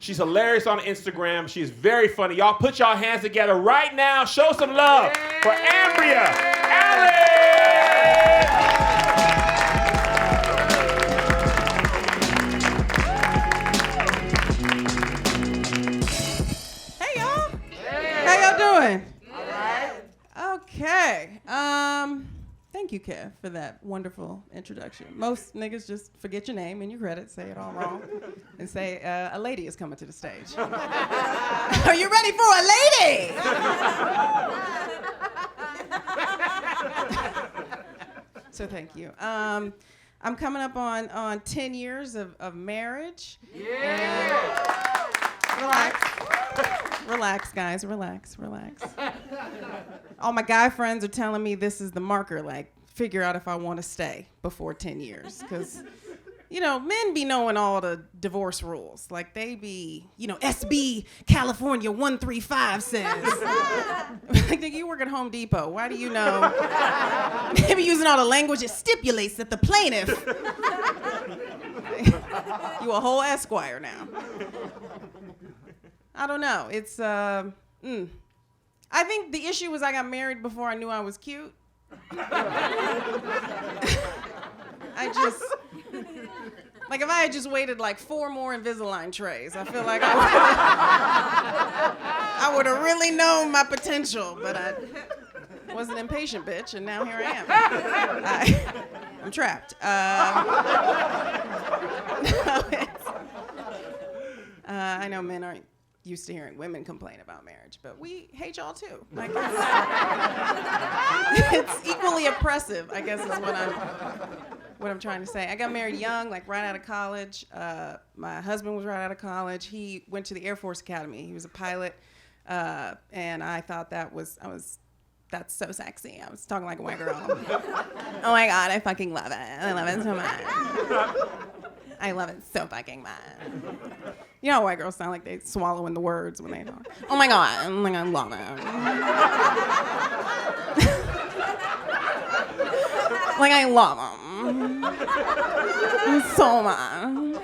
She's hilarious on Instagram. She's very funny. Y'all put y'all hands together right now. Show some love for Amberia Allen. Hey, y'all. How y'all doing? All right. Okay. Thank you, Kev, for that wonderful introduction. Most niggas just forget your name and your credits, say it all wrong, and say, a lady is coming to the stage. Are you ready for a lady? So thank you. I'm coming up on 10 years of marriage. Yeah. Relax, guys, relax. All my guy friends are telling me this is the marker, like, figure out if I want to stay before 10 years. Because, men be knowing all the divorce rules. Like, they be, SB California 135 says. Like, nigga, you work at Home Depot. Why do you know? They be using all the language that stipulates that the plaintiff, you a whole Esquire now. I don't know. It's, I think the issue was I got married before I knew I was cute. If I had just waited like 4 more Invisalign trays, I feel like I would have really known my potential, but I was an impatient bitch, and now here I am. I'm trapped. I know men aren't used to hearing women complain about marriage, but we hate y'all too. Like, it's equally oppressive, I guess is what I'm trying to say. I got married young, like right out of college. My husband was right out of college. He went to the Air Force Academy. He was a pilot, and I thought that's so sexy. I was talking like a white girl. Oh my God, I fucking love it. I love it so much. I love it so fucking much. You know how white girls sound like they swallowing the words when they talk. Oh my God, I love it. Like, I love them. So much.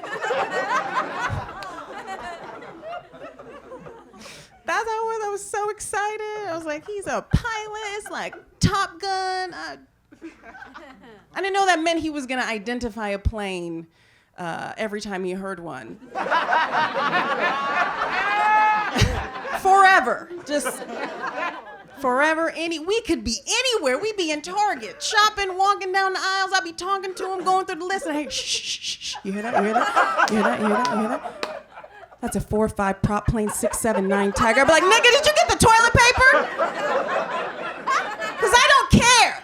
That's how I was so excited. I was like, he's a pilot. It's like Top Gun. I didn't know that meant he was going to identify a plane every time he heard one. Forever. Just forever. We could be anywhere. We'd be in Target, shopping, walking down the aisles. I'd be talking to him, going through the list, and hey, shh. You hear that? You hear that? You hear that? You hear that? You hear that? That's a 4-5 prop plane 679 Tiger. I'd be like, nigga, did you get the toilet paper? Because I don't care.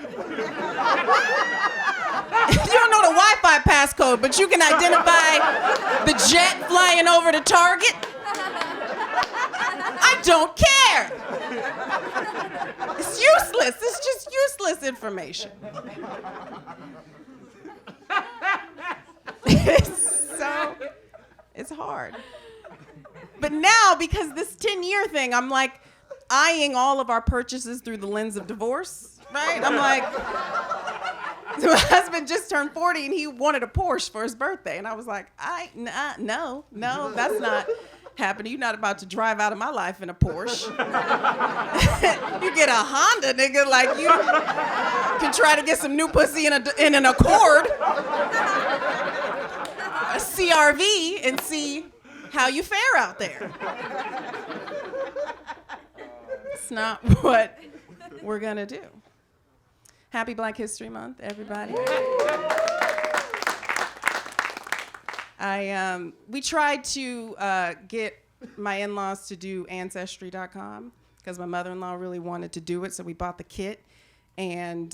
You don't know the Wi-Fi passcode, but you can identify the jet flying over to Target. I don't care. It's useless. It's just useless information. It's hard. But now, because this 10-year thing, I'm like eyeing all of our purchases through the lens of divorce, right? I'm like, so my husband just turned 40 and he wanted a Porsche for his birthday. And I was like, no, that's not happening. You're not about to drive out of my life in a Porsche. You get a Honda, nigga, like you can try to get some new pussy in an Accord, a CRV, and see how you fare out there. It's not what we're gonna do. Happy Black History Month, everybody. We tried to get my in-laws to do Ancestry.com because my mother-in-law really wanted to do it, so we bought the kit and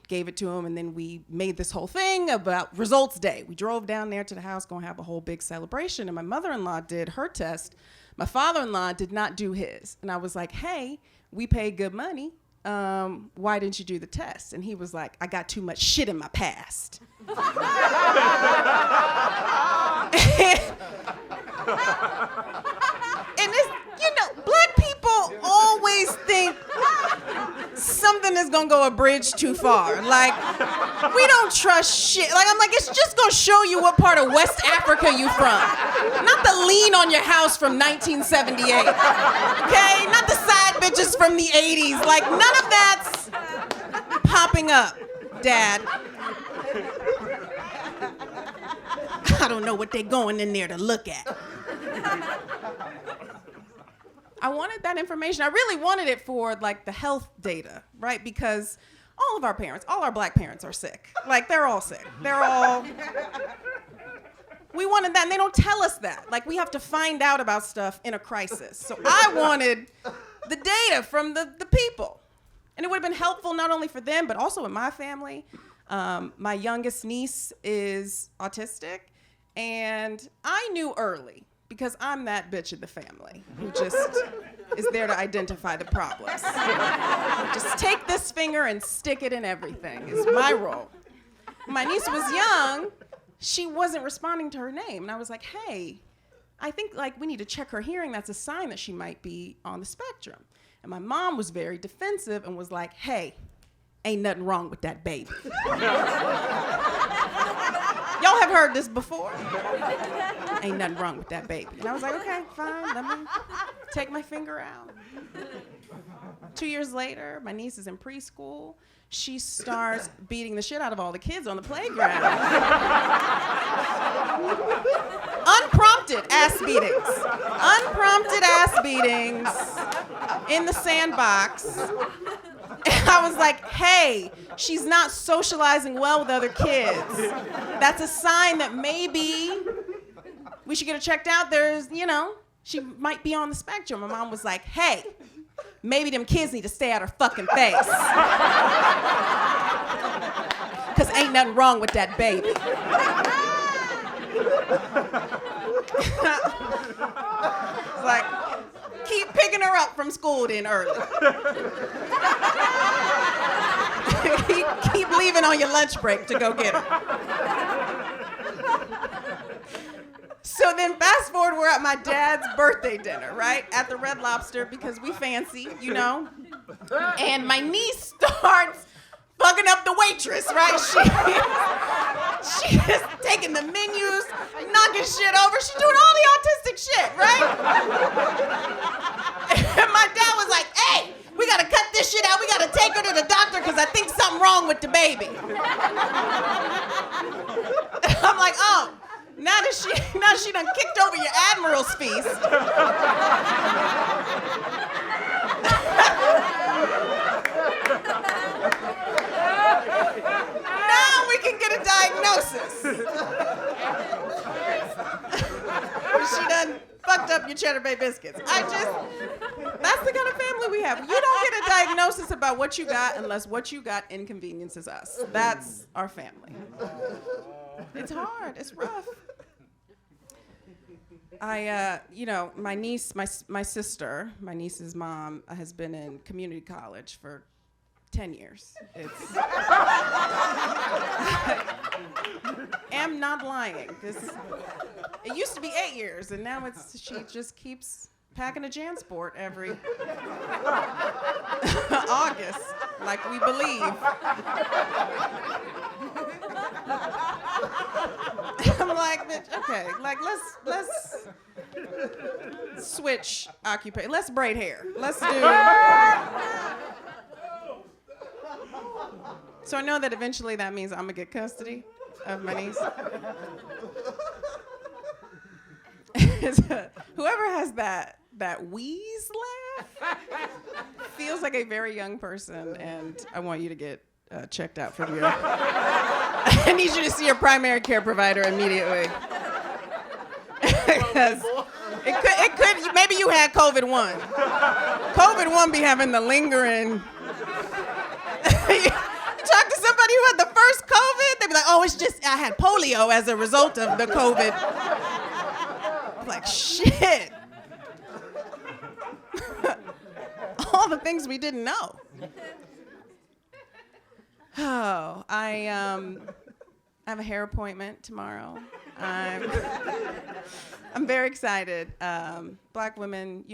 gave it to him, and then we made this whole thing about Results Day. We drove down there to the house, gonna have a whole big celebration, and my mother-in-law did her test. My father-in-law did not do his, and I was like, hey, we paid good money. Why didn't you do the test? And he was like, I got too much shit in my past. And it's, black people always think something is gonna go a bridge too far. Like, We don't trust shit. Like, I'm like, it's just gonna show you what part of West Africa you from. Not the lien on your house from 1978. Okay? Not the side bitches from the 80s. Like, none of that's popping up, Dad. I don't know what they're going in there to look at. I wanted that information. I really wanted it for like the health data, right? Because all of our parents, all our black parents are sick. Like, they're all sick. We wanted that, and they don't tell us that. Like, we have to find out about stuff in a crisis. So I wanted the data from the people. And it would have been helpful not only for them, but also in my family. My youngest niece is autistic, and I knew early, because I'm that bitch in the family who just is there to identify the problems. Just take this finger and stick it in everything is my role. When my niece was young, she wasn't responding to her name. And I was like, hey, I think like we need to check her hearing. That's a sign that she might be on the spectrum. And my mom was very defensive and was like, hey, ain't nothing wrong with that baby. Y'all have heard this before? Ain't nothing wrong with that baby. And I was like, okay, fine, let me take my finger out. 2 years later, my niece is in preschool. She starts beating the shit out of all the kids on the playground. Unprompted ass beatings. Unprompted ass beatings in the sandbox. And I was like, hey, she's not socializing well with other kids. That's a sign that maybe we should get her checked out. She might be on the spectrum. My mom was like, hey, maybe them kids need to stay out her fucking face. Because ain't nothing wrong with that baby. It's like, keep picking her up from school then early. keep leaving on your lunch break to go get her. So then fast forward, we're at my dad's birthday dinner, right? At the Red Lobster, because we fancy, And my niece starts fucking up the waitress, right? She is taking the menus, knocking shit over. She's doing all the autistic shit, right? And my dad was like, hey, we gotta cut this shit out. We gotta take her to the doctor because I think something wrong with the baby. I'm like, oh, now she done kicked over your Admiral's feast. Now we can get a diagnosis. She done fucked up your Cheddar Bay biscuits. That's the kind of family we have. You don't get a diagnosis about what you got unless what you got inconveniences us. That's our family. It's hard. It's rough. My niece, my sister, my niece's mom has been in community college for 10 years. I'm not lying. It used to be 8 years, and now she just keeps packing a JanSport every August, like we believe. I'm like, bitch, okay, like let's switch occupation. Let's braid hair. Let's do. So I know that eventually that means I'm gonna get custody of my niece. Whoever has that wheeze laugh feels like a very young person, and I want you to get checked out for your. I need you to see your primary care provider immediately. Because it could maybe you had COVID-1. COVID-1 be having the lingering. You talk to somebody who had the first COVID, they be like, oh, it's just I had polio as a result of the COVID. I'm like, shit. All the things we didn't know. Oh, I have a hair appointment tomorrow. I'm very excited. Black women,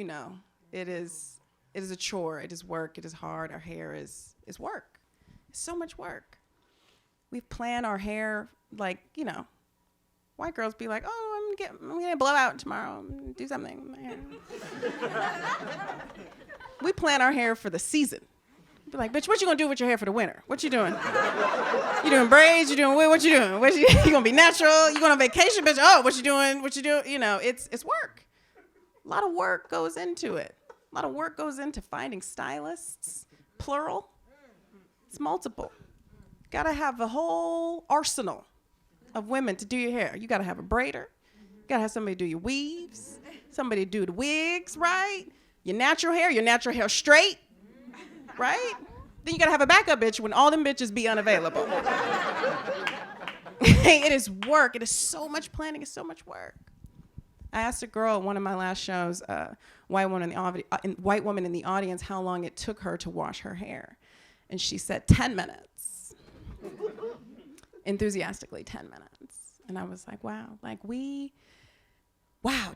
it is a chore. It is work. It is hard. Our hair is work. It's so much work. We plan our hair like, you know, white girls be like, oh, I'm gonna blow out tomorrow. I'm gonna do something with my hair. We plan our hair for the season. Be like, bitch, what you gonna do with your hair for the winter? What you doing? You doing braids? You doing what you doing? You gonna be natural? You going on vacation, bitch? Oh, what you doing? What you doing? You know, it's work. A lot of work goes into it. A lot of work goes into finding stylists, plural. It's multiple. Gotta have a whole arsenal of women to do your hair. You gotta have a braider. You gotta have somebody do your weaves. Somebody do the wigs, right? Your natural hair straight, right? Then you gotta have a backup bitch when all them bitches be unavailable. It is work. It is so much planning. It's so much work. I asked a girl at one of my last shows, white woman in the audience, how long it took her to wash her hair. And she said 10 minutes. Enthusiastically, 10 minutes. And I was like, wow,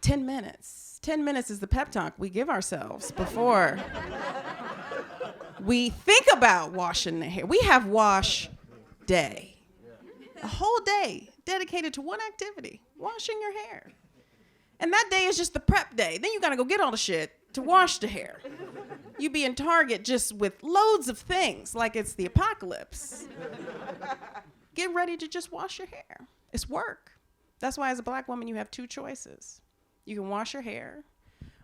10 minutes. 10 minutes is the pep talk we give ourselves before we think about washing the hair. We have wash day. A whole day dedicated to one activity, washing your hair. And that day is just the prep day. Then you gotta go get all the shit to wash the hair. You be in Target just with loads of things like it's the apocalypse. Get ready to just wash your hair. It's work. That's why as a black woman you have two choices. You can wash your hair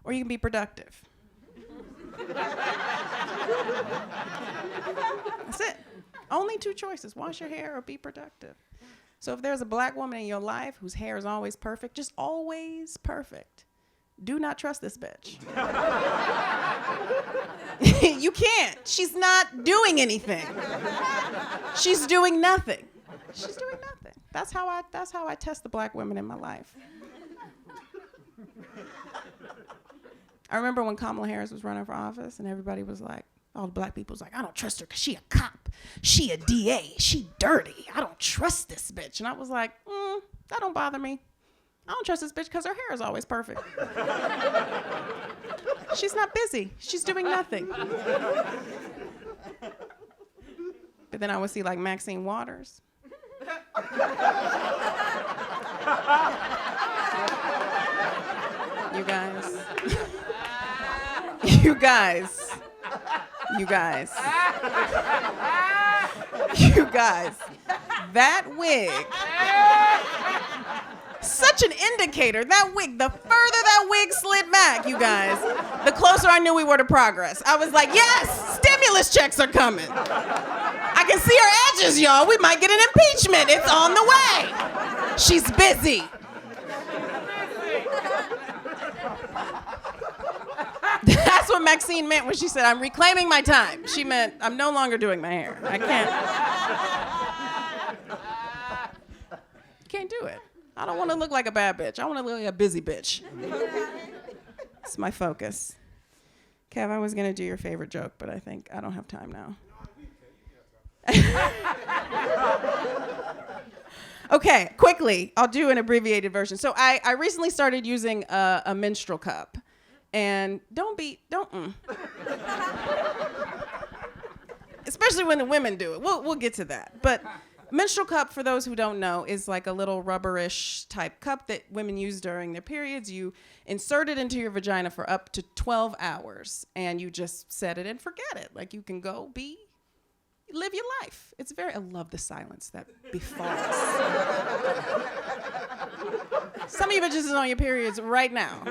or you can be productive. That's it. Only two choices, wash your hair or be productive. So if there's a black woman in your life whose hair is always perfect, just always perfect, do not trust this bitch. You can't. She's not doing anything. She's doing nothing. She's doing nothing. That's how I test the black women in my life. I remember when Kamala Harris was running for office and everybody was like, all the black people was like, I don't trust her because she a cop. She a DA. She dirty. I don't trust this bitch. And I was like, that don't bother me. I don't trust this bitch because her hair is always perfect. She's not busy. She's doing nothing. But then I would see like Maxine Waters. You guys. That wig. Such an indicator. That wig, the further that wig slid back, you guys, the closer I knew we were to progress. I was like, yes, stimulus checks are coming. I can see her edges, y'all. We might get an impeachment. It's on the way. She's busy. That's what Maxine meant when she said, I'm reclaiming my time. She meant, I'm no longer doing my hair. I can't do it. I don't want to look like a bad bitch. I want to look like a busy bitch. It's my focus. Kev, I was going to do your favorite joke, but I think I don't have time now. Okay, quickly, I'll do an abbreviated version. So I recently started using a menstrual cup. And especially when the women do it. We'll get to that. But menstrual cup, for those who don't know, is like a little rubberish type cup that women use during their periods. You insert it into your vagina for up to 12 hours, and you just set it and forget it. Like you can go live your life. I love the silence that befalls. Some of you bitches is on your periods right now.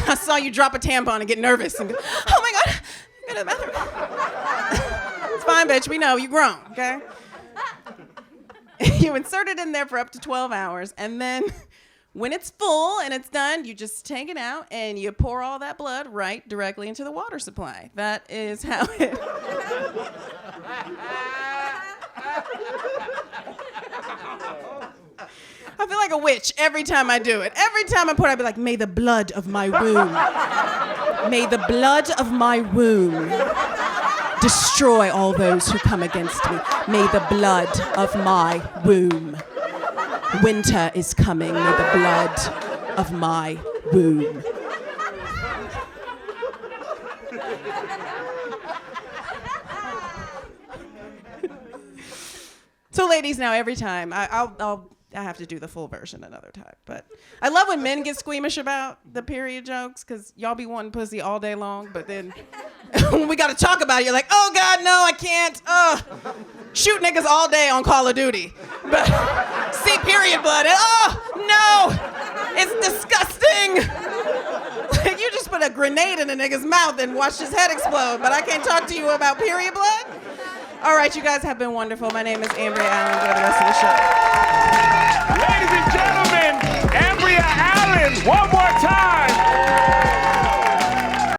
I saw you drop a tampon and get nervous and go, oh my God, go to the bathroom. It's fine, bitch, we know, you grown, okay? You insert it in there for up to 12 hours, and then when it's full and it's done, you just take it out and you pour all that blood right directly into the water supply. That is how it... I feel like a witch every time I do it. Every time I pour it, I'd be like, may the blood of my womb, may the blood of my womb destroy all those who come against me. May the blood of my womb. Winter is coming. May the blood of my womb. So ladies, now every time I have to do the full version another time. But I love when men get squeamish about the period jokes, because y'all be wanting pussy all day long, but then when we got to talk about it, you're like, oh God, no, I can't. Shoot niggas all day on Call of Duty. But see period blood, and no, it's disgusting. You just put a grenade in a nigga's mouth and watched his head explode, but I can't talk to you about period blood? All right, you guys have been wonderful. My name is Amberia Allen. Enjoy the rest of the show. Ladies and gentlemen, Amberia Allen, one more time.